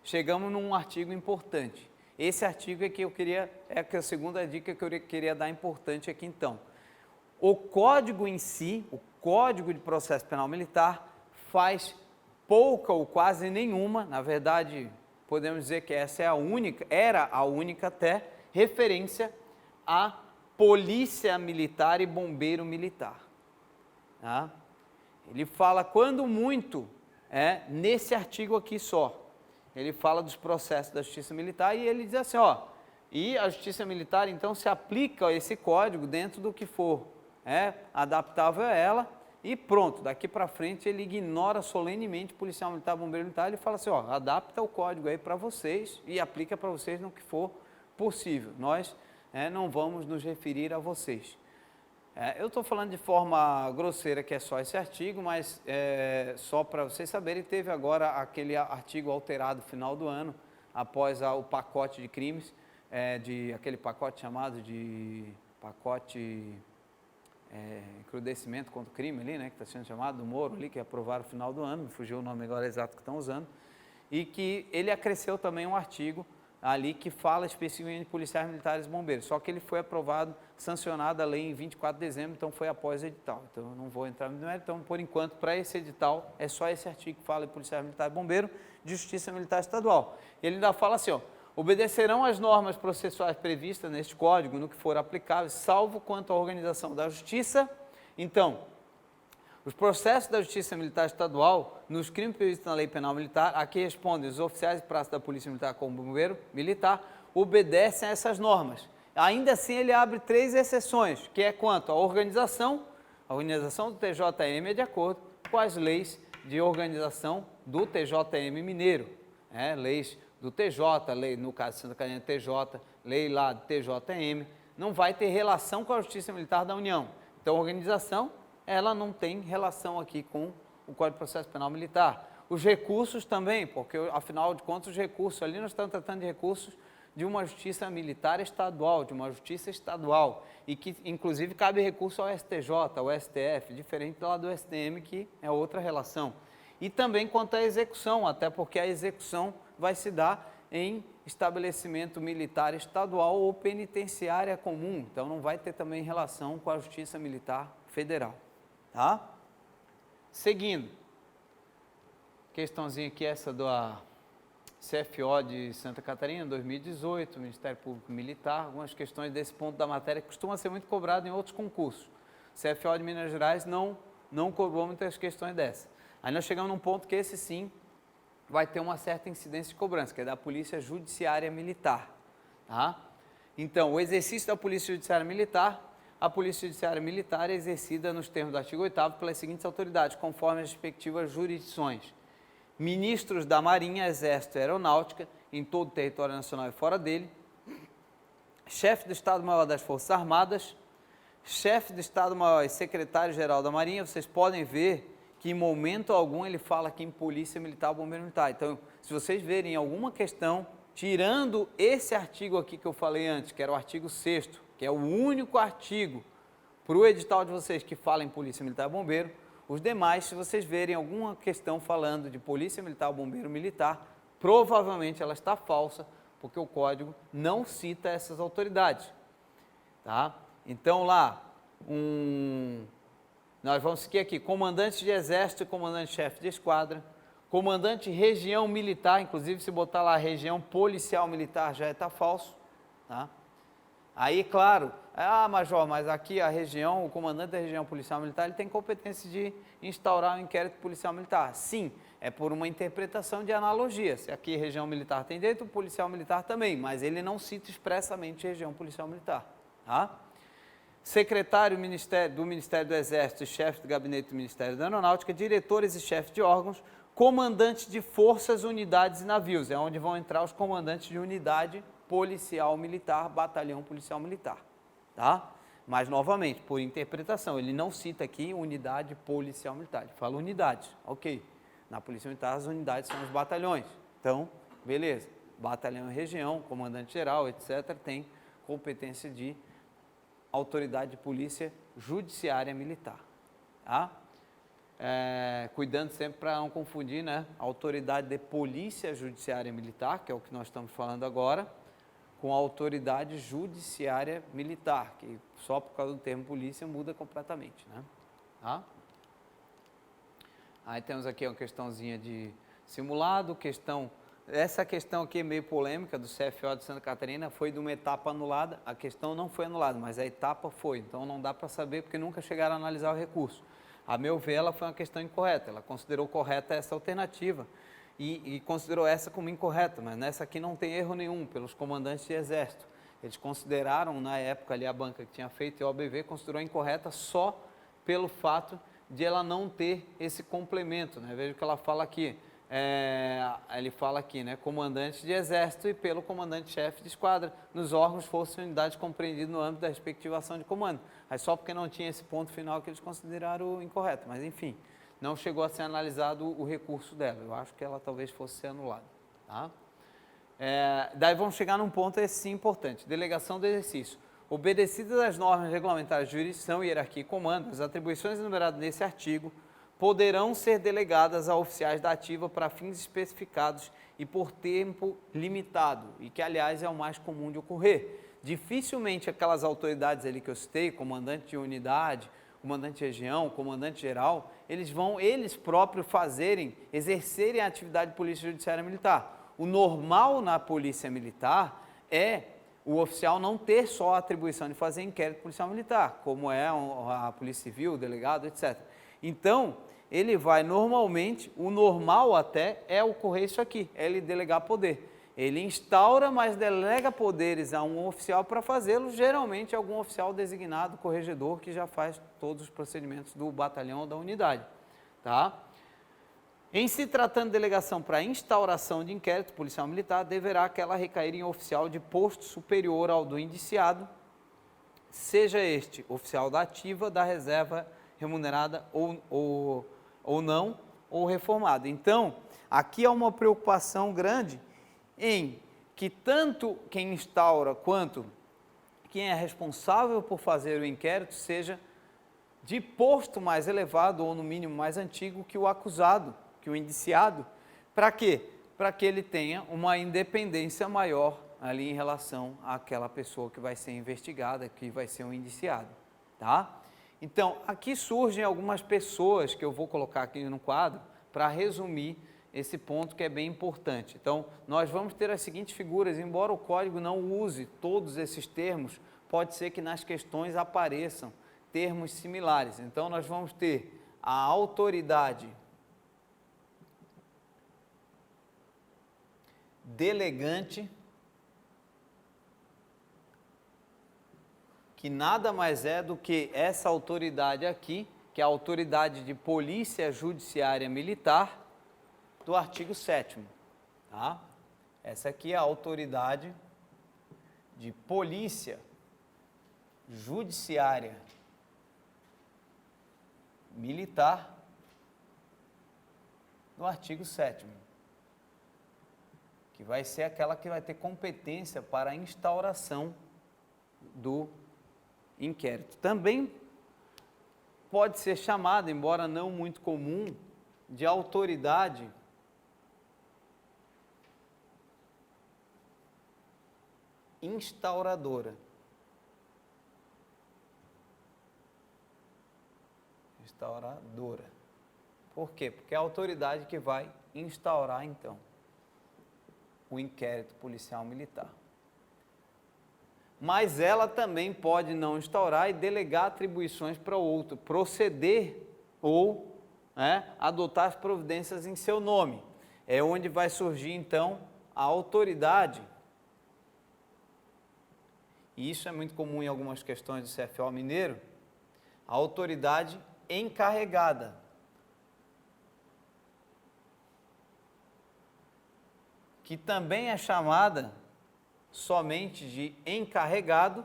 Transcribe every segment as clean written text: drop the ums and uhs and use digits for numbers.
chegamos num artigo importante. Esse artigo é que eu queria, a segunda dica que eu queria dar importante aqui então. O Código em si, o Código de Processo Penal Militar, faz pouca ou quase nenhuma, na verdade, podemos dizer que essa é a única, era a única até, referência à polícia militar e bombeiro militar. Tá? Ele fala, quando muito, nesse artigo aqui só. Ele fala dos processos da Justiça Militar e ele diz assim, ó, e a Justiça Militar, então, se aplica esse código dentro do que for adaptável a ela e pronto, daqui para frente ele ignora solenemente policial militar, bombeiro militar, ele fala assim, ó, adapta o código aí para vocês e aplica para vocês no que for possível. Nós não vamos nos referir a vocês. Eu estou falando de forma grosseira que é só esse artigo, mas só para vocês saberem, teve agora aquele artigo alterado no final do ano, após o pacote de crimes, aquele pacote chamado de pacote encrudecimento contra o crime ali, né, que está sendo chamado do Moro ali, que aprovaram no final do ano, me fugiu o nome agora exato que estão usando, e que ele acresceu também um artigo ali que fala especificamente de policiais militares e bombeiros, só que ele foi aprovado, sancionado a lei em 24 de dezembro, então foi após o edital, então eu não vou entrar no mérito, então por enquanto para esse edital é só esse artigo que fala de policiais militares e bombeiros, de Justiça Militar Estadual. Ele ainda fala assim, ó, obedecerão às normas processuais previstas neste código, no que for aplicável, salvo quanto à organização da justiça. Então, os processos da Justiça Militar Estadual, nos crimes previstos na Lei Penal Militar, a que respondem os oficiais de praça da Polícia Militar como bombeiro militar, obedecem a essas normas. Ainda assim, ele abre 3 exceções, que é quanto à organização, a organização do TJM é de acordo com as leis de organização do TJM Mineiro, leis do TJ, lei, no caso de Santa Catarina, TJ, lei lá do TJM, não vai ter relação com a Justiça Militar da União. Então, a organização, ela não tem relação aqui com o Código de Processo Penal Militar. Os recursos também, porque, afinal de contas, os recursos, ali nós estamos tratando de recursos de uma Justiça Militar Estadual, de uma Justiça Estadual, e que, inclusive, cabe recurso ao STJ, ao STF, diferente lá do STM, que é outra relação. E também quanto à execução, até porque a execução vai se dar em estabelecimento militar estadual ou penitenciária comum, então não vai ter também relação com a Justiça Militar Federal. Tá? Seguindo, questãozinha aqui essa do CFO de Santa Catarina, 2018, Ministério Público Militar, algumas questões desse ponto da matéria que costuma ser muito cobrado em outros concursos. CFO de Minas Gerais não cobrou muitas questões dessas. Aí nós chegamos num ponto que esse sim vai ter uma certa incidência de cobrança, que é da Polícia Judiciária Militar. Tá? Então, o exercício da Polícia Judiciária Militar, a Polícia Judiciária Militar é exercida nos termos do artigo 8º pelas seguintes autoridades, conforme as respectivas jurisdições. Ministros da Marinha, Exército e Aeronáutica, em todo o território nacional e fora dele, chefe do Estado-Maior das Forças Armadas, chefe do Estado-Maior e secretário-geral da Marinha. Vocês podem ver que em momento algum ele fala aqui em Polícia Militar, Bombeiro Militar. Então, se vocês verem alguma questão, tirando esse artigo aqui que eu falei antes, que era o artigo 6º, que é o único artigo para o edital de vocês que fala em Polícia Militar e Bombeiro, os demais, se vocês verem alguma questão falando de Polícia Militar, Bombeiro Militar, provavelmente ela está falsa, porque o código não cita essas autoridades. Tá? Então, lá, nós vamos seguir aqui, comandante de exército e comandante-chefe de esquadra, comandante região militar, inclusive se botar lá região policial militar já está falso, tá? Aí, claro, major, mas aqui a região, o comandante da região policial militar, ele tem competência de instaurar um inquérito policial militar. Sim, é por uma interpretação de analogia. Se aqui a região militar tem direito, o policial militar também, mas ele não cita expressamente região policial militar, tá? Secretário do Ministério do Exército e chefe do gabinete do Ministério da Aeronáutica, diretores e chefes de órgãos, comandantes de forças, unidades e navios, é onde vão entrar os comandantes de unidade policial militar, batalhão policial militar, tá? Mas, novamente, por interpretação, ele não cita aqui unidade policial militar, ele fala unidades, ok. Na Polícia Militar, as unidades são os batalhões, então, beleza, batalhão e região, comandante geral, etc., tem competência de autoridade de polícia judiciária militar, tá? cuidando sempre para não confundir, né, a autoridade de polícia judiciária militar, que é o que nós estamos falando agora, com a autoridade judiciária militar, que só por causa do termo polícia muda completamente, né? Tá? Aí temos aqui uma questãozinha de simulado, essa questão aqui é meio polêmica, do CFO de Santa Catarina, foi de uma etapa anulada, a questão não foi anulada, mas a etapa foi, então não dá para saber porque nunca chegaram a analisar o recurso. A meu ver, ela foi uma questão incorreta, ela considerou correta essa alternativa e considerou essa como incorreta, mas nessa aqui não tem erro nenhum, pelos comandantes de exército. Eles consideraram, na época ali, a banca que tinha feito e o OBV considerou incorreta só pelo fato de ela não ter esse complemento, né? Veja o que ela fala aqui. Ele fala aqui, né, comandante de exército e pelo comandante-chefe de esquadra, nos órgãos, forças e unidades compreendidos no âmbito da respectiva ação de comando. Aí só porque não tinha esse ponto final que eles consideraram incorreto, mas enfim, não chegou a ser analisado o recurso dela, eu acho que ela talvez fosse ser anulada. Tá? Daí vamos chegar num ponto esse sim importante, delegação do exercício. Obedecidas as normas regulamentares de jurisdição, hierarquia e comando, as atribuições enumeradas nesse artigo poderão ser delegadas a oficiais da ativa para fins especificados e por tempo limitado, e que, aliás, é o mais comum de ocorrer. Dificilmente aquelas autoridades ali que eu citei, comandante de unidade, comandante de região, comandante geral, eles vão, eles próprios exercerem a atividade de polícia judiciária militar. O normal na polícia militar é o oficial não ter só a atribuição de fazer inquérito policial militar, como é a polícia civil, o delegado, etc. Então, ele vai normalmente, o normal até é ocorrer isso aqui, é ele delegar poder. Ele instaura, mas delega poderes a um oficial para fazê-lo, geralmente algum oficial designado, corregedor, que já faz todos os procedimentos do batalhão ou da unidade. Tá? Em se tratando de delegação para instauração de inquérito policial militar, deverá aquela recair em oficial de posto superior ao do indiciado, seja este oficial da ativa, da reserva remunerada ou não, ou reformado. Então, aqui há uma preocupação grande em que tanto quem instaura quanto quem é responsável por fazer o inquérito seja de posto mais elevado ou no mínimo mais antigo que o acusado, que o indiciado. Para quê? Para que ele tenha uma independência maior ali em relação àquela pessoa que vai ser investigada, que vai ser um indiciado, tá? Então, aqui surgem algumas pessoas que eu vou colocar aqui no quadro para resumir esse ponto que é bem importante. Então, nós vamos ter as seguintes figuras, embora o código não use todos esses termos, pode ser que nas questões apareçam termos similares. Então, nós vamos ter a autoridade delegante, que nada mais é do que essa autoridade aqui, que é a autoridade de polícia judiciária militar do artigo 7º. Tá? Essa aqui é a autoridade de polícia judiciária militar do artigo 7º, que vai ser aquela que vai ter competência para a instauração do inquérito. Também pode ser chamada, embora não muito comum, de autoridade instauradora. Instauradora. Por quê? Porque é a autoridade que vai instaurar, então, o inquérito policial militar. Mas ela também pode não instaurar e delegar atribuições para o outro, proceder ou adotar as providências em seu nome. É onde vai surgir, então, a autoridade. E isso é muito comum em algumas questões do CFO mineiro, a autoridade encarregada. Que também é chamada somente de encarregado,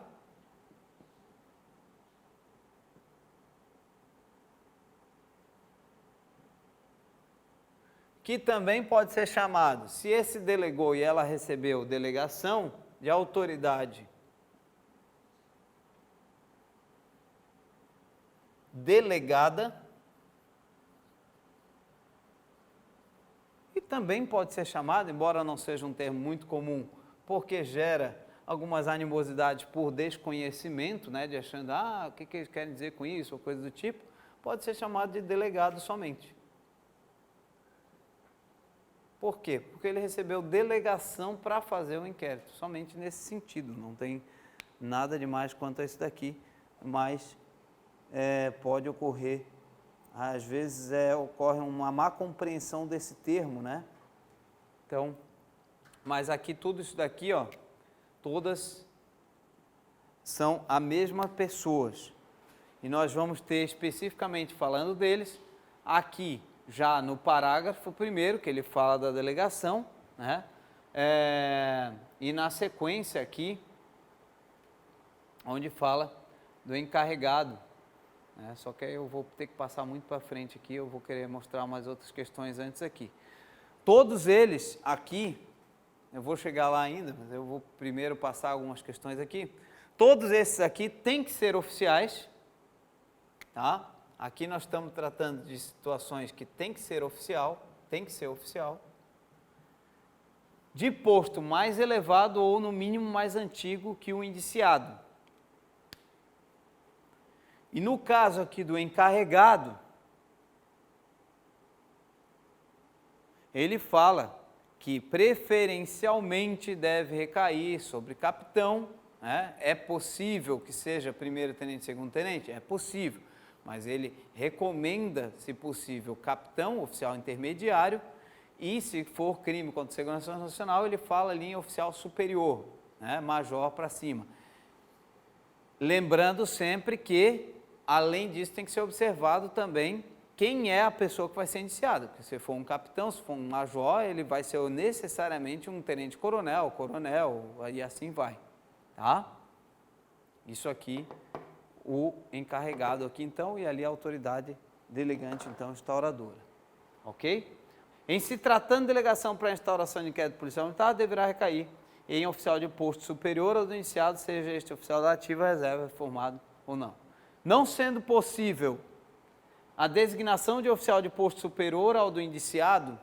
que também pode ser chamado, se esse delegou e ela recebeu delegação, de autoridade delegada, também pode ser chamado, embora não seja um termo muito comum, porque gera algumas animosidades por desconhecimento, né, de achando, o que eles querem dizer com isso, ou coisa do tipo, pode ser chamado de delegado somente. Por quê? Porque ele recebeu delegação para fazer o inquérito, somente nesse sentido, não tem nada de mais quanto a isso daqui, mas pode ocorrer, às vezes ocorre uma má compreensão desse termo, né? Então, mas aqui tudo isso daqui, ó, todas são a mesma pessoas. E nós vamos ter especificamente falando deles, aqui já no parágrafo primeiro, que ele fala da delegação, né? E na sequência aqui, onde fala do encarregado. Só que aí eu vou ter que passar muito para frente aqui, eu vou querer mostrar umas outras questões antes aqui. Todos eles aqui, eu vou chegar lá ainda, mas eu vou primeiro passar algumas questões aqui. Todos esses aqui têm que ser oficiais, tá? Aqui nós estamos tratando de situações que tem que ser oficial, de posto mais elevado ou no mínimo mais antigo que o indiciado. E no caso aqui do encarregado, ele fala que preferencialmente deve recair sobre capitão, né? É possível que seja primeiro tenente, segundo tenente? É possível, mas ele recomenda, se possível, capitão, oficial intermediário, e se for crime contra a segurança nacional, ele fala ali em oficial superior, né? Major para cima. Lembrando sempre que, além disso, tem que ser observado também quem é a pessoa que vai ser indiciada. Porque se for um capitão, se for um major, ele vai ser necessariamente um tenente-coronel, coronel, e assim vai, tá? Isso aqui, o encarregado aqui, então, e ali a autoridade delegante, então, instauradora, ok? Em se tratando de delegação para instauração de inquérito policial militar, deverá recair em oficial de posto superior ao do indiciado, seja este oficial da ativa reserva, formado ou não. Não sendo possível a designação de oficial de posto superior ao do indiciado,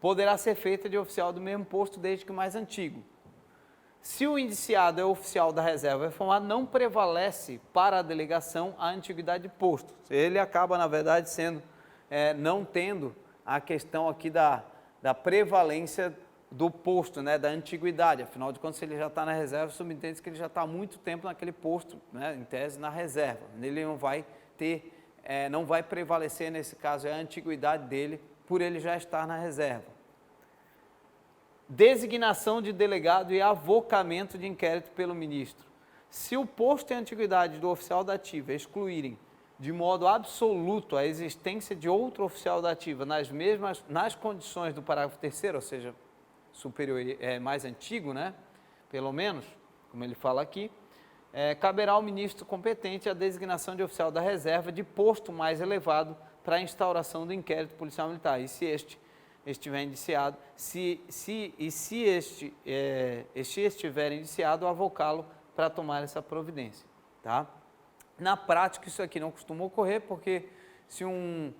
poderá ser feita de oficial do mesmo posto, desde que o mais antigo. Se o indiciado é oficial da reserva reformado, não prevalece para a delegação a antiguidade de posto. Ele acaba, na verdade, sendo, não tendo a questão aqui da prevalência do posto, né, da antiguidade. Afinal de contas, se ele já está na reserva, subentende que ele já está há muito tempo naquele posto, né, em tese, na reserva. Ele não vai ter, não vai prevalecer, nesse caso, a antiguidade dele, por ele já estar na reserva. Designação de delegado e avocamento de inquérito pelo ministro. Se o posto e a antiguidade do oficial da ativa excluírem de modo absoluto a existência de outro oficial da ativa nas condições do parágrafo 3º, ou seja, superior, mais antigo, né? Pelo menos, como ele fala aqui, caberá ao ministro competente a designação de oficial da reserva de posto mais elevado para a instauração do inquérito policial militar. E se este estiver indiciado, se este estiver indiciado, avocá-lo para tomar essa providência, tá? Na prática, isso aqui não costuma ocorrer, porque se um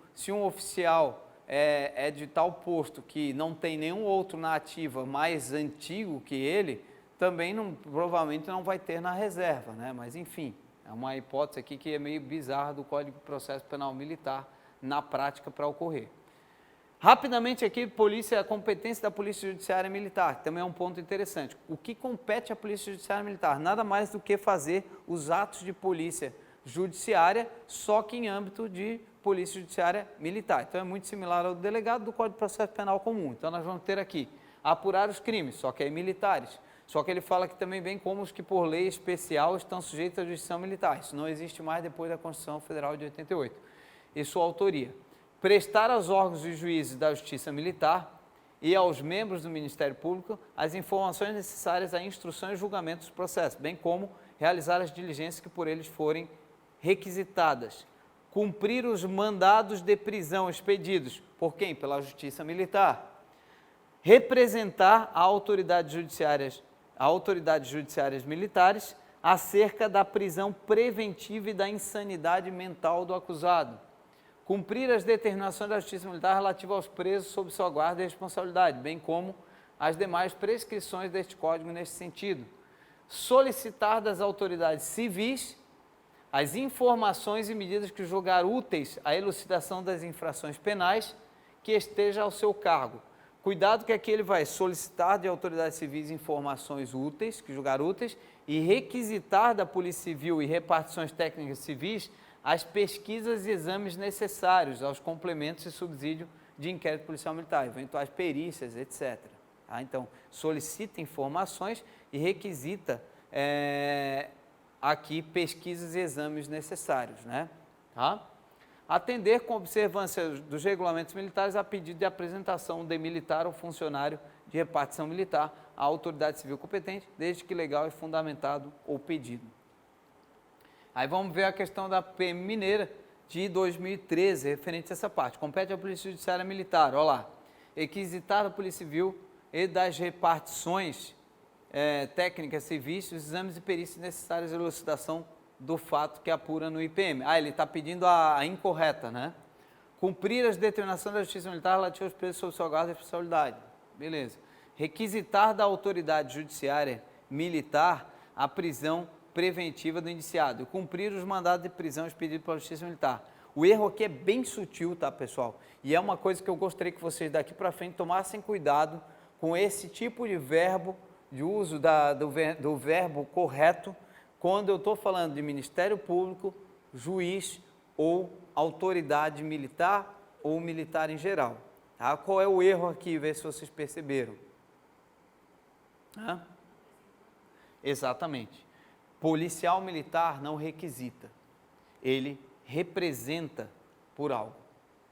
oficial é de tal posto que não tem nenhum outro na ativa mais antigo que ele, também provavelmente não vai ter na reserva, né? Mas enfim, é uma hipótese aqui que é meio bizarra do Código de Processo Penal Militar na prática para ocorrer. Rapidamente aqui, a competência da Polícia Judiciária Militar, que também é um ponto interessante. O que compete à Polícia Judiciária Militar? Nada mais do que fazer os atos de polícia judiciária, só que em âmbito de Polícia Judiciária Militar. Então é muito similar ao delegado do Código de Processo Penal comum. Então nós vamos ter aqui, apurar os crimes, só que é militares. Só que ele fala que também bem como os que por lei especial estão sujeitos à jurisdição militar. Isso não existe mais depois da Constituição Federal de 88. E sua autoria. Prestar aos órgãos e juízes da Justiça Militar e aos membros do Ministério Público as informações necessárias à instrução e julgamento dos processos, bem como realizar as diligências que por eles forem requisitadas. Cumprir os mandados de prisão expedidos. Por quem? Pela Justiça Militar. Representar a autoridades judiciárias militares acerca da prisão preventiva e da insanidade mental do acusado. Cumprir as determinações da Justiça Militar relativas aos presos sob sua guarda e responsabilidade, bem como as demais prescrições deste Código nesse sentido. Solicitar das autoridades civis as informações e medidas que julgar úteis à elucidação das infrações penais que esteja ao seu cargo. Cuidado que aqui ele vai solicitar de autoridades civis informações úteis, que julgar úteis, e requisitar da Polícia Civil e repartições técnicas civis as pesquisas e exames necessários aos complementos e subsídio de inquérito policial militar, eventuais perícias, etc. Tá? Então, solicita informações e requisita aqui pesquisas e exames necessários, né? Tá? Atender com observância dos regulamentos militares a pedido de apresentação de militar ou funcionário de repartição militar à autoridade civil competente, desde que legal e fundamentado o pedido. Aí vamos ver a questão da PM Mineira de 2013, referente a essa parte. Compete à Polícia Judiciária Militar, olha lá, requisitar da Polícia Civil e das repartições técnicas civis, os exames e perícias necessários à elucidação do fato que apura no IPM. Ele está pedindo a incorreta, né? Cumprir as determinações da Justiça Militar relativas aos presos sob sua guarda e responsabilidade. Beleza. Requisitar da autoridade judiciária militar a prisão preventiva do indiciado. Cumprir os mandados de prisão expedidos pela Justiça Militar. O erro aqui é bem sutil, tá, pessoal? E é uma coisa que eu gostaria que vocês daqui para frente tomassem cuidado com esse tipo de verbo, de uso do verbo correto, quando eu estou falando de Ministério Público, juiz ou autoridade militar ou militar em geral. Tá? Qual é o erro aqui? Vê se vocês perceberam. Exatamente. Policial militar não requisita. Ele representa por algo.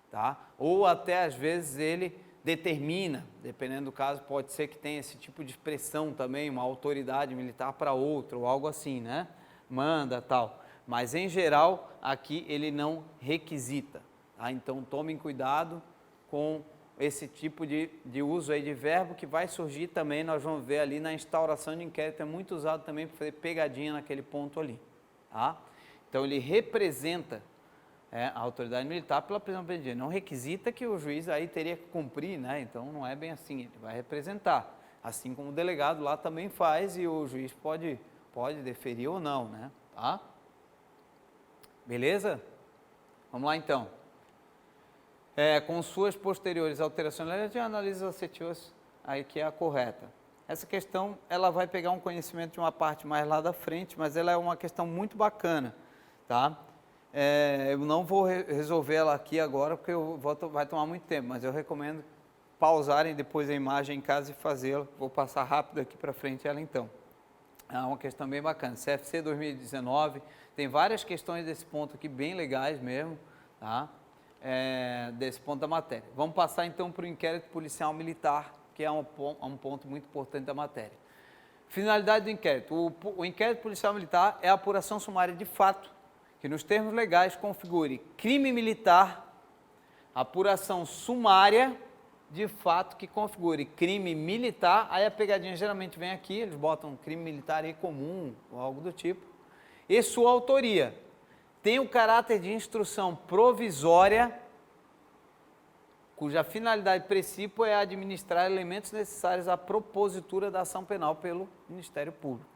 Tá? Ou até às vezes ele determina, dependendo do caso, pode ser que tenha esse tipo de expressão também, uma autoridade militar para outra, ou algo assim, né? Manda, tal. Mas, em geral, aqui ele não requisita. Tá? Então, tomem cuidado com esse tipo de uso aí de verbo que vai surgir também, nós vamos ver ali na instauração de inquérito, é muito usado também para fazer pegadinha naquele ponto ali. Tá? Então, ele representa a autoridade militar pela prisão preventiva. Não requisita que o juiz aí teria que cumprir, né? Então não é bem assim, ele vai representar. Assim como o delegado lá também faz e o juiz pode deferir ou não, né? Tá? Beleza? Vamos lá então. Com suas posteriores alterações, a gente analisa as assertivas aí que é a correta. Essa questão, ela vai pegar um conhecimento de uma parte mais lá da frente, mas ela é uma questão muito bacana, tá? Eu não vou resolver ela aqui agora, porque vai tomar muito tempo, mas eu recomendo pausarem depois a imagem em casa e fazê-la. Vou passar rápido aqui para frente ela então. É uma questão bem bacana. CFC 2019, tem várias questões desse ponto aqui bem legais mesmo, tá? Desse ponto da matéria. Vamos passar então para o inquérito policial militar, que é um ponto muito importante da matéria. Finalidade do inquérito. O inquérito policial militar é a apuração sumária de fato, que nos termos legais configure crime militar, apuração sumária de fato que configure crime militar, aí a pegadinha geralmente vem aqui, eles botam crime militar e comum ou algo do tipo, e sua autoria tem o caráter de instrução provisória, cuja finalidade princípio é administrar elementos necessários à propositura da ação penal pelo Ministério Público.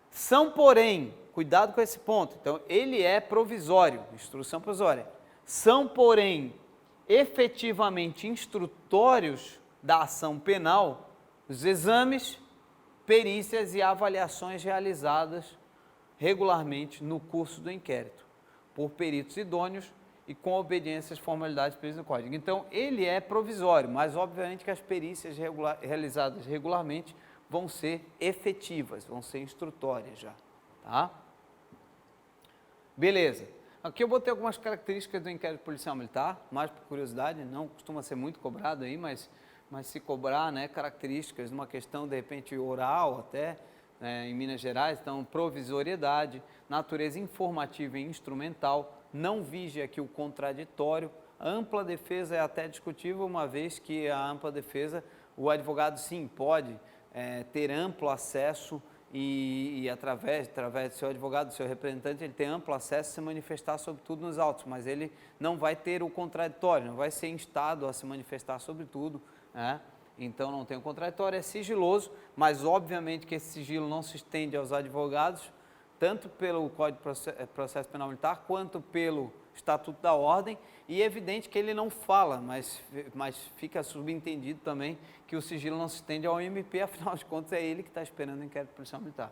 São, porém, cuidado com esse ponto, então ele é provisório, instrução provisória. São, porém, efetivamente instrutórios da ação penal os exames, perícias e avaliações realizadas regularmente no curso do inquérito, por peritos idôneos e com obediência às formalidades previstas no Código. Então, ele é provisório, mas obviamente que as perícias realizadas regularmente vão ser efetivas, vão ser instrutórias já, tá? Beleza. Aqui eu botei algumas características do inquérito policial militar, mais por curiosidade, não costuma ser muito cobrado aí, mas se cobrar, né, características de uma questão, de repente, oral até, em Minas Gerais, então, provisoriedade, natureza informativa e instrumental, não vige aqui o contraditório, ampla defesa é até discutível, uma vez que a ampla defesa, o advogado sim pode ter amplo acesso e através do seu advogado, do seu representante, ele tem amplo acesso a se manifestar sobre tudo nos autos, mas ele não vai ter o contraditório, não vai ser instado a se manifestar sobre tudo, né? Então não tem o contraditório, é sigiloso, mas obviamente que esse sigilo não se estende aos advogados, tanto pelo Código de Processo Penal Militar, quanto pelo Estatuto da Ordem, e é evidente que ele não fala, mas fica subentendido também que o sigilo não se estende ao MP, afinal de contas é ele que está esperando o inquérito policial militar.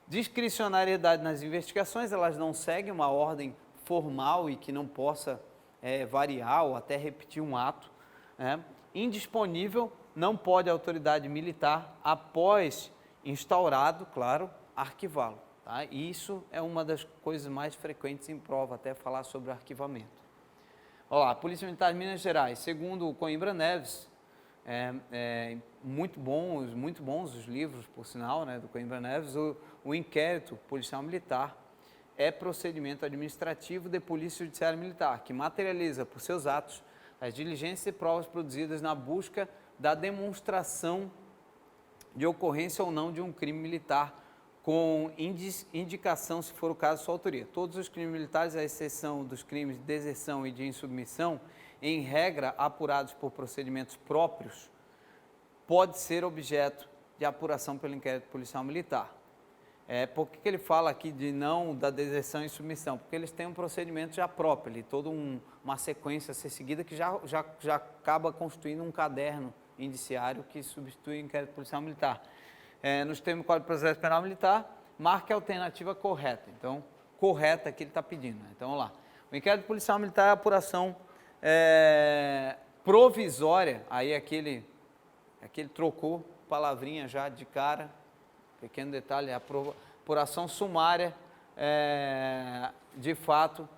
Discricionariedade nas investigações, elas não seguem uma ordem formal e que não possa variar ou até repetir um ato, né? Indisponível, não pode a autoridade militar, após instaurado, claro, arquivá-lo. Tá? E isso é uma das coisas mais frequentes em prova, até falar sobre arquivamento. Olha lá, Polícia Militar de Minas Gerais, segundo o Coimbra Neves, muito bons os livros, por sinal, né, do Coimbra Neves, o inquérito policial militar é procedimento administrativo de Polícia Judiciária Militar, que materializa por seus atos as diligências e provas produzidas na busca da demonstração de ocorrência ou não de um crime militar, com indicação, se for o caso, sua autoria. Todos os crimes militares, à exceção dos crimes de deserção e de insubmissão, em regra apurados por procedimentos próprios, pode ser objeto de apuração pelo inquérito policial militar. Por que ele fala aqui de não da deserção e insubmissão? Porque eles têm um procedimento já próprio, ali, toda uma sequência a ser seguida que já acaba constituindo um caderno indiciário que substitui o inquérito policial militar. Nos termos do Código de Processo Penal Militar, marque a alternativa correta. Então, correta que ele está pedindo. Né? Então, vamos lá. O inquérito policial militar é a apuração provisória, aí aquele trocou palavrinha já de cara, pequeno detalhe, a apuração sumária de fato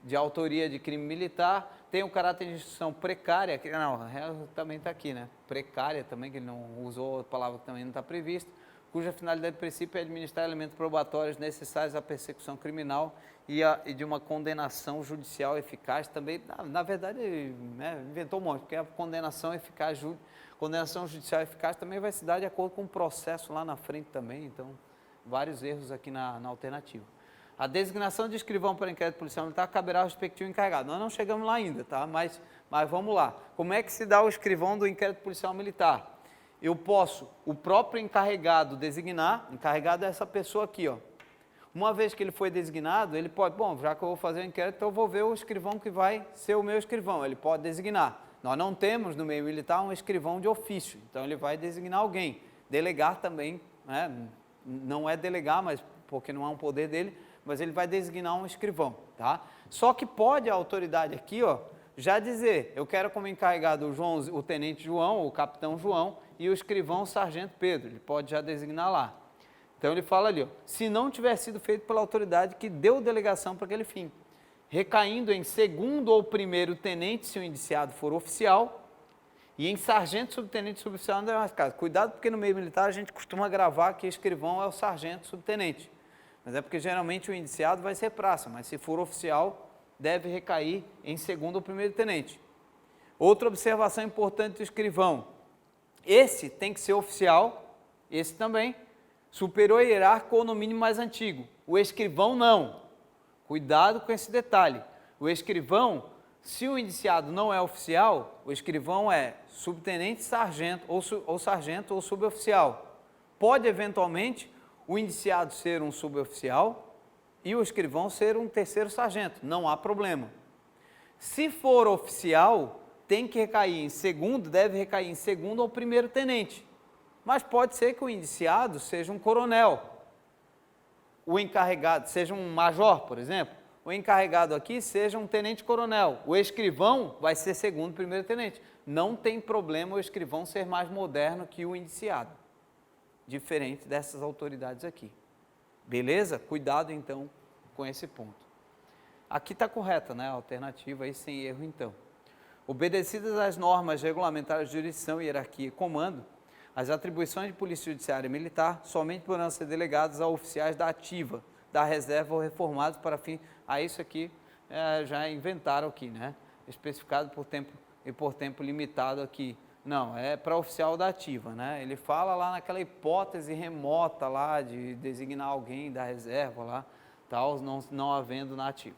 de autoria de crime militar, tem o caráter de instituição precária, que não, também está aqui, né? Precária também, que ele não usou a palavra que também não está prevista, cuja finalidade de princípio é administrar elementos probatórios necessários à persecução criminal e de uma condenação judicial eficaz também. Na verdade, né, inventou um monte, porque a condenação eficaz, condenação judicial eficaz também vai se dar de acordo com o processo lá na frente também, então vários erros aqui na alternativa. A designação de escrivão para inquérito policial militar caberá ao respectivo encarregado. Nós não chegamos lá ainda, tá? Mas vamos lá. Como é que se dá o escrivão do inquérito policial militar? Eu posso, o próprio encarregado designar, encarregado é essa pessoa aqui, ó. Uma vez que ele foi designado, ele pode, bom, já que eu vou fazer o inquérito, então eu vou ver o escrivão que vai ser o meu escrivão. Ele pode designar. Nós não temos no meio militar um escrivão de ofício, então ele vai designar alguém. Delegar também, né? Não é delegar, mas porque não é um poder dele, mas ele vai designar um escrivão, tá? Só que pode a autoridade aqui, ó, já dizer, eu quero como encarregado o tenente João, o capitão João, e o escrivão o sargento Pedro, ele pode já designar lá. Então ele fala ali, ó, se não tiver sido feito pela autoridade que deu delegação para aquele fim, recaindo em segundo ou primeiro tenente, se o indiciado for oficial, e em sargento, subtenente, suboficial não é mais caso. Cuidado, porque no meio militar a gente costuma gravar que escrivão é o sargento, subtenente. Mas é porque geralmente o indiciado vai ser praça, mas se for oficial, deve recair em segundo ou primeiro tenente. Outra observação importante do escrivão, esse tem que ser oficial, esse também, superior hierárquico ou no mínimo mais antigo. O escrivão não. Cuidado com esse detalhe. O escrivão, se o indiciado não é oficial, o escrivão é subtenente, sargento ou suboficial. Pode eventualmente o indiciado ser um suboficial e o escrivão ser um terceiro sargento, não há problema. Se for oficial, tem que recair em segundo, deve recair em segundo ou primeiro tenente. Mas pode ser que o indiciado seja um coronel, o encarregado seja um major, por exemplo, o encarregado aqui seja um tenente-coronel, o escrivão vai ser segundo, primeiro tenente. Não tem problema o escrivão ser mais moderno que o indiciado, diferente dessas autoridades aqui. Beleza? Cuidado, então, com esse ponto. Aqui está correta, né? A alternativa aí sem erro, então. Obedecidas as normas regulamentares de jurisdição, hierarquia e comando, as atribuições de Polícia Judiciária e Militar somente poderão ser delegadas a oficiais da ativa, da reserva ou reformados para fim... isso aqui já inventaram aqui, né? Especificado por tempo limitado aqui Não, é para oficial da ativa, né? Ele fala lá naquela hipótese remota lá de designar alguém da reserva lá, tal, não havendo na ativa.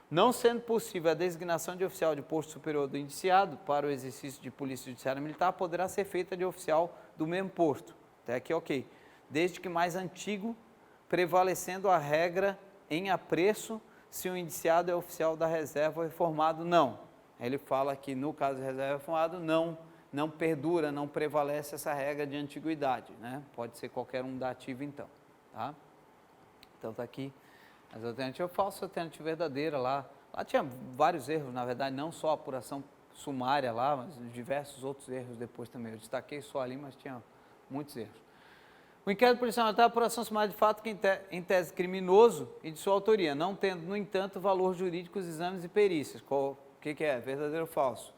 Não sendo possível a designação de oficial de posto superior do indiciado para o exercício de polícia judiciária militar, poderá ser feita de oficial do mesmo posto. Até aqui, ok. Desde que mais antigo, prevalecendo a regra em apreço, se o indiciado é oficial da reserva reformado, não. Ele fala que no caso de reserva reformado, não perdura, não prevalece essa regra de antiguidade, né? Pode ser qualquer um da ativa, então, tá? Então, está aqui as alternativas falsas, alternativa verdadeira lá. Lá tinha vários erros, na verdade, não só a apuração sumária lá, mas diversos outros erros depois também. Eu destaquei só ali, mas tinha muitos erros. O inquérito policial militar é a apuração sumária de fato que em tese criminoso e de sua autoria, não tendo, no entanto, valor jurídico os exames e perícias. O que é? Verdadeiro ou falso?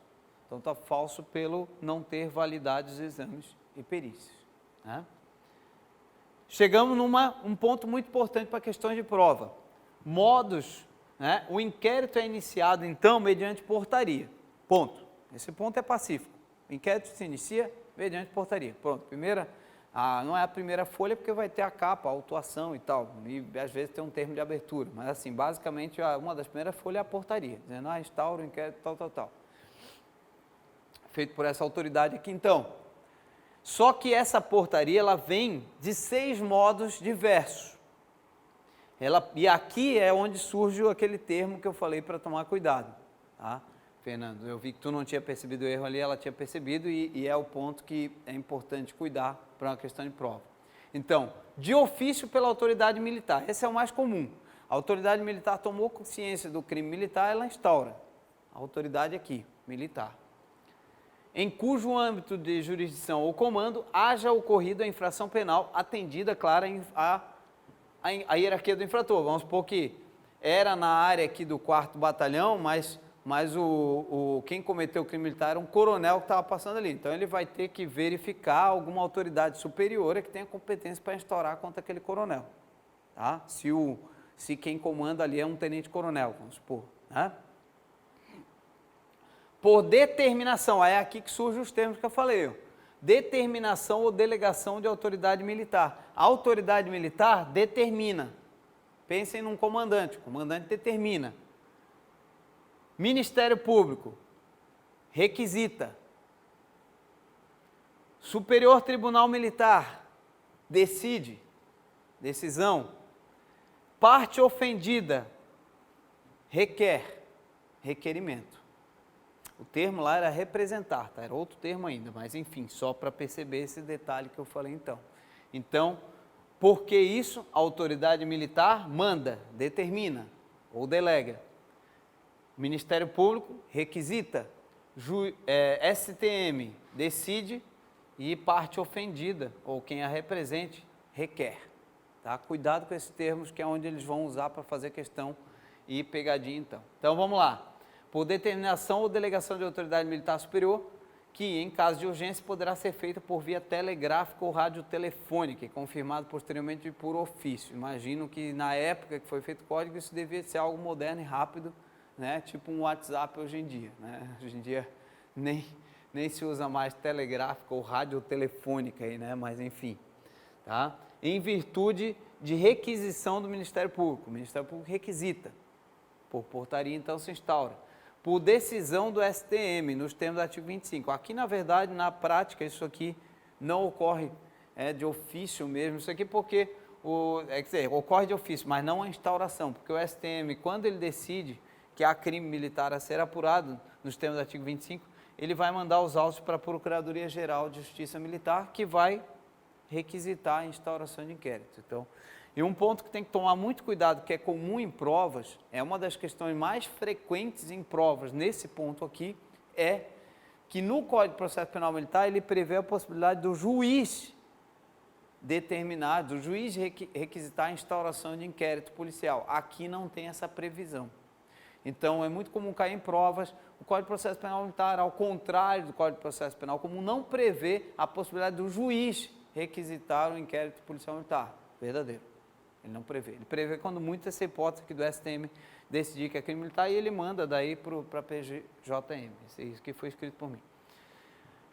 Então, está falso pelo não ter validade os exames e perícias, né? Chegamos um ponto muito importante para questões de prova. Modos, né? O inquérito é iniciado, então, mediante portaria. Ponto. Esse ponto é pacífico. O inquérito se inicia mediante portaria. Pronto. Não é a primeira folha porque vai ter a capa, a autuação e tal. E às vezes tem um termo de abertura. Mas, assim, basicamente, uma das primeiras folhas é a portaria, dizendo, instaura o inquérito, tal. Feito por essa autoridade aqui, então. Só que essa portaria, ela vem de 6 modos diversos. E aqui é onde surge aquele termo que eu falei para tomar cuidado, tá? Fernando, eu vi que tu não tinha percebido o erro ali, ela tinha percebido e é o ponto que é importante cuidar para uma questão de prova. Então, de ofício pela autoridade militar, esse é o mais comum. A autoridade militar tomou consciência do crime militar, ela instaura. A autoridade aqui, militar. Em cujo âmbito de jurisdição ou comando haja ocorrido a infração penal atendida, clara, a hierarquia do infrator. Vamos supor que era na área aqui do 4º batalhão, mas quem cometeu o crime militar era um coronel que estava passando ali. Então, ele vai ter que verificar alguma autoridade superior que tenha competência para instaurar contra aquele coronel. Tá? Se quem comanda ali é um tenente-coronel, vamos supor, né? Por determinação, é aqui que surgem os termos que eu falei. Determinação ou delegação de autoridade militar. A autoridade militar determina. Pensem num comandante, o comandante determina. Ministério Público requisita. Superior Tribunal Militar decide, decisão. Parte ofendida requer, requerimento. O termo lá era representar, tá? Era outro termo ainda, mas enfim, só para perceber esse detalhe que eu falei então. Então, por que isso? A autoridade militar manda, determina ou delega. Ministério Público requisita, STM decide e parte ofendida ou quem a represente requer. Tá? Cuidado com esses termos que é onde eles vão usar para fazer questão e pegadinha então. Então vamos lá. Por determinação ou delegação de autoridade militar superior, que, em caso de urgência, poderá ser feita por via telegráfica ou radiotelefônica, e confirmado posteriormente por ofício. Imagino que, na época que foi feito o código, isso devia ser algo moderno e rápido, né? Tipo um WhatsApp hoje em dia, né? Hoje em dia nem se usa mais telegráfica ou radiotelefônica, aí, né? Mas, enfim, tá? Em virtude de requisição do Ministério Público. O Ministério Público requisita. Por portaria, então, se instaura. Por decisão do STM, nos termos do artigo 25. Aqui, na verdade, na prática, isso aqui não ocorre de ofício mesmo, isso aqui porque, ocorre de ofício, mas não a instauração, porque o STM, quando ele decide que há crime militar a ser apurado, nos termos do artigo 25, ele vai mandar os autos para a Procuradoria-Geral de Justiça Militar, que vai requisitar a instauração de inquérito. Então, e um ponto que tem que tomar muito cuidado, que é comum em provas, é uma das questões mais frequentes em provas, nesse ponto aqui, é que no Código de Processo Penal Militar, ele prevê a possibilidade do juiz determinar, do juiz requisitar a instauração de inquérito policial. Aqui não tem essa previsão. Então, é muito comum cair em provas, o Código de Processo Penal Militar, ao contrário do Código de Processo Penal Comum, não prevê a possibilidade do juiz requisitar o inquérito policial militar. Verdadeiro. Ele não prevê. Ele prevê quando muito essa hipótese aqui do STM decidir que é crime militar e ele manda daí para a PGJM. Isso que foi escrito por mim.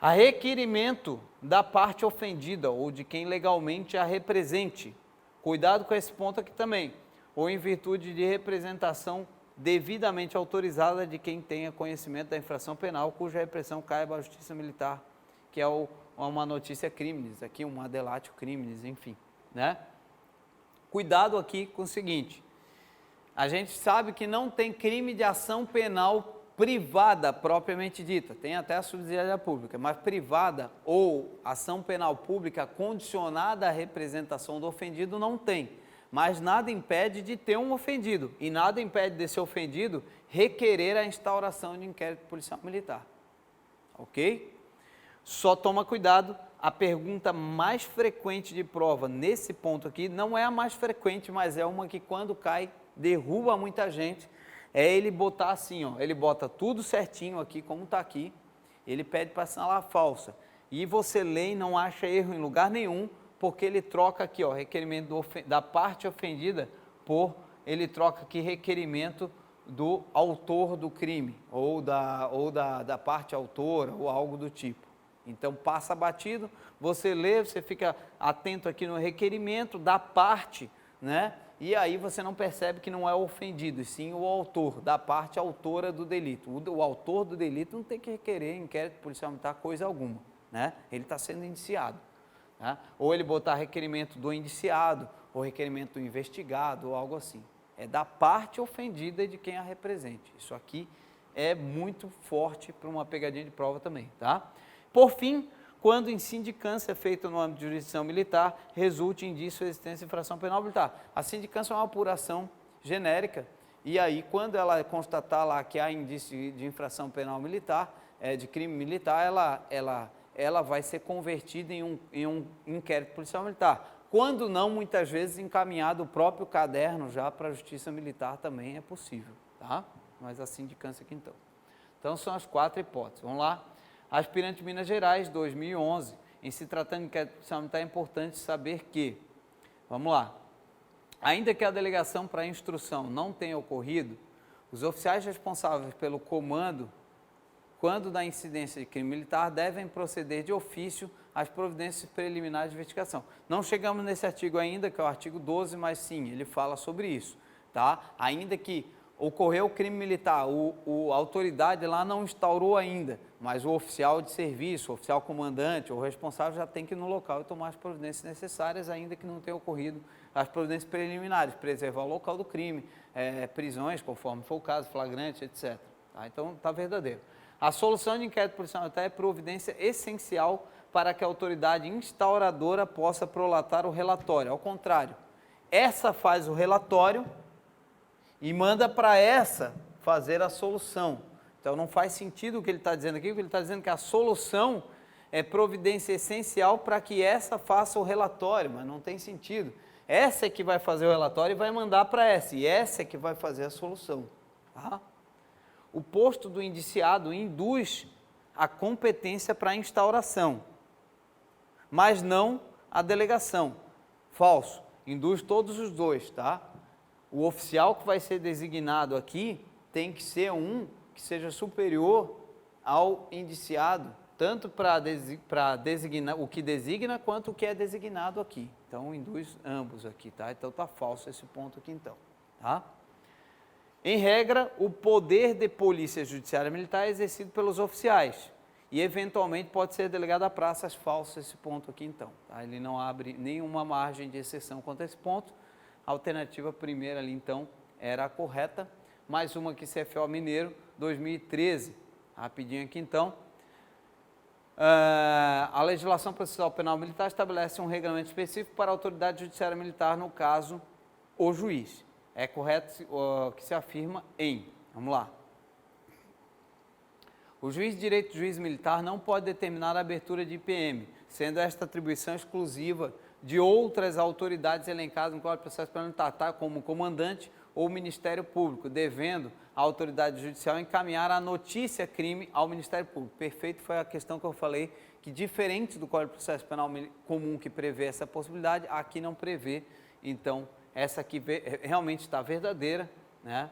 A requerimento da parte ofendida ou de quem legalmente a represente. Cuidado com esse ponto aqui também. Ou em virtude de representação devidamente autorizada de quem tenha conhecimento da infração penal, cuja repressão caiba à justiça militar, que é uma notícia criminis, aqui um adelatio criminis, enfim, né? Cuidado aqui com o seguinte, a gente sabe que não tem crime de ação penal privada propriamente dita, tem até a subsidiária pública, mas privada ou ação penal pública condicionada à representação do ofendido não tem. Mas nada impede de ter um ofendido e nada impede desse ofendido requerer a instauração de inquérito policial militar, ok? Só toma cuidado, a pergunta mais frequente de prova nesse ponto aqui, não é a mais frequente, mas é uma que quando cai, derruba muita gente, é ele botar assim, ó, ele bota tudo certinho aqui, como está aqui, ele pede para assinalar a falsa, e você lê e não acha erro em lugar nenhum, porque ele troca aqui, ó, requerimento da parte ofendida ele troca aqui requerimento do autor do crime, ou da parte autora, ou algo do tipo. Então, passa batido, você lê, você fica atento aqui no requerimento da parte, né? E aí você não percebe que não é o ofendido, e sim o autor, da parte autora do delito. O autor do delito não tem que requerer inquérito policial militar coisa alguma, né? Ele está sendo indiciado. Tá? Ou ele botar requerimento do indiciado, ou requerimento do investigado, ou algo assim. É da parte ofendida de quem a represente. Isso aqui é muito forte para uma pegadinha de prova também, tá? Por fim, quando em sindicância feita no âmbito de jurisdição militar, resulte indício de existência de infração penal militar. A sindicância é uma apuração genérica, e aí quando ela constatar lá que há indício de infração penal militar, de crime militar, ela vai ser convertida em um inquérito policial militar. Quando não, muitas vezes encaminhado o próprio caderno já para a justiça militar também é possível, tá? Mas a sindicância aqui então. Então são as 4 hipóteses. Vamos lá. Aspirante Minas Gerais, 2011. Em se tratando de inquérito policial militar, é importante saber que, vamos lá, ainda que a delegação para instrução não tenha ocorrido, os oficiais responsáveis pelo comando, quando da incidência de crime militar, devem proceder de ofício às providências preliminares de investigação. Não chegamos nesse artigo ainda, que é o artigo 12, mas sim, ele fala sobre isso, tá? Ainda que ocorreu o crime militar, a autoridade lá não instaurou ainda, mas o oficial de serviço, o oficial comandante, o responsável já tem que ir no local e tomar as providências necessárias, ainda que não tenha ocorrido as providências preliminares, preservar o local do crime, prisões, conforme for o caso, flagrante, etc. Tá? Então, está verdadeiro. A solução de inquérito policial militar é providência essencial para que a autoridade instauradora possa prolatar o relatório. Ao contrário, essa faz o relatório e manda para essa fazer a solução. Então, não faz sentido o que ele está dizendo aqui, porque ele está dizendo que a solução é providência essencial para que essa faça o relatório, mas não tem sentido. Essa é que vai fazer o relatório e vai mandar para essa, e essa é que vai fazer a solução. Tá? O posto do indiciado induz a competência para a instauração, mas não a delegação. Falso. Induz todos os dois, tá? O oficial que vai ser designado aqui tem que ser um que seja superior ao indiciado, tanto para designar o que designa, quanto o que é designado aqui. Então, induz ambos aqui, tá? Então, está falso esse ponto aqui, então, tá? Em regra, o poder de polícia judiciária militar é exercido pelos oficiais e, eventualmente, pode ser delegado a praças. Falso esse ponto aqui, então. Tá? Ele não abre nenhuma margem de exceção quanto a esse ponto. A alternativa primeira ali, então, era a correta. Mais uma aqui, CFO Mineiro, 2013. Rapidinho aqui, então. A legislação processual penal militar estabelece um regulamento específico para a autoridade judiciária militar, no caso, o juiz. É correto que se afirma em, vamos lá, o juiz de direito de juiz militar não pode determinar a abertura de IPM, sendo esta atribuição exclusiva de outras autoridades elencadas no Código de Processo Penal militar, como comandante ou Ministério Público, devendo a autoridade judicial encaminhar a notícia crime ao Ministério Público. Perfeito, foi a questão que eu falei, que diferente do Código de Processo Penal comum que prevê essa possibilidade, aqui não prevê, então essa aqui realmente está verdadeira, né?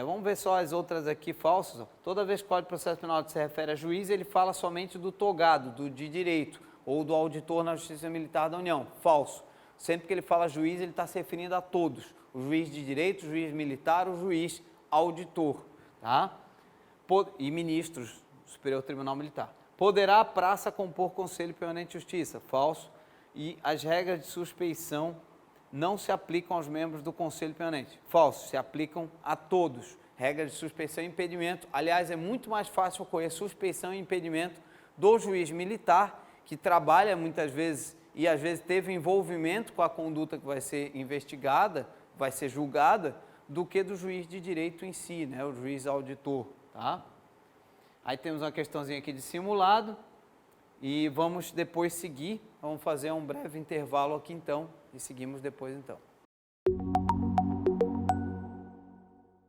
Vamos ver só as outras aqui falsas. Ó. Toda vez que o Código de Processo Penal se refere a juiz, ele fala somente do togado, do de direito, ou do auditor na Justiça Militar da União. Falso. Sempre que ele fala juiz, ele está se referindo a todos. O juiz de direito, o juiz militar, o juiz auditor. Tá? E ministros do Superior Tribunal Militar. Poderá a praça compor Conselho Permanente de Justiça? Falso. E as regras de suspeição não se aplicam aos membros do Conselho Permanente. Falso, se aplicam a todos. Regras de suspeição e impedimento. Aliás, é muito mais fácil ocorrer suspeição e impedimento do juiz militar, que trabalha muitas vezes e às vezes teve envolvimento com a conduta que vai ser investigada, vai ser julgada, do que do juiz de direito em si, né? O juiz auditor. Tá? Aí temos uma questãozinha aqui de simulado e vamos depois seguir. Vamos fazer um breve intervalo aqui então e seguimos depois então.